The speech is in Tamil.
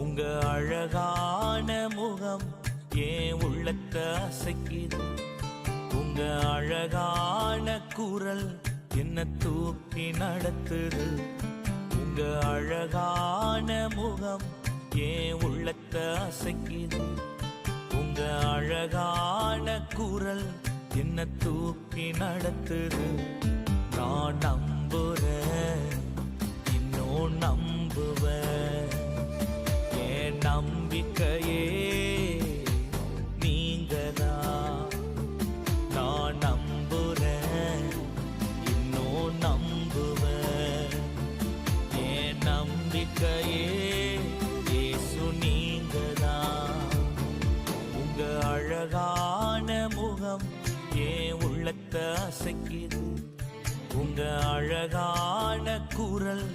உங்க அழகான முகம் ஏன் உள்ளத்தை அசைக்குது. உங்க அழகான குரல் என்ன தூக்கி நடத்துது. உங்க அழகான முகம் ஏன் உள்ளத்தை அசைக்குது. உங்க அழகான குரல் என்ன தூக்கி நடத்துது. நான் நம்புறேன், இன்னும் நம்புவேன். என் நம்பிக்கையே நீங்கதான். நான் நம்புறேன், இன்னும் நம்புவேன். என் நம்பிக்கையே இயேசு நீங்கதான். உங்க அழகான முகம் ஏன் உள்ளத்தை அசைக்குது. உங்க அழகான குரல்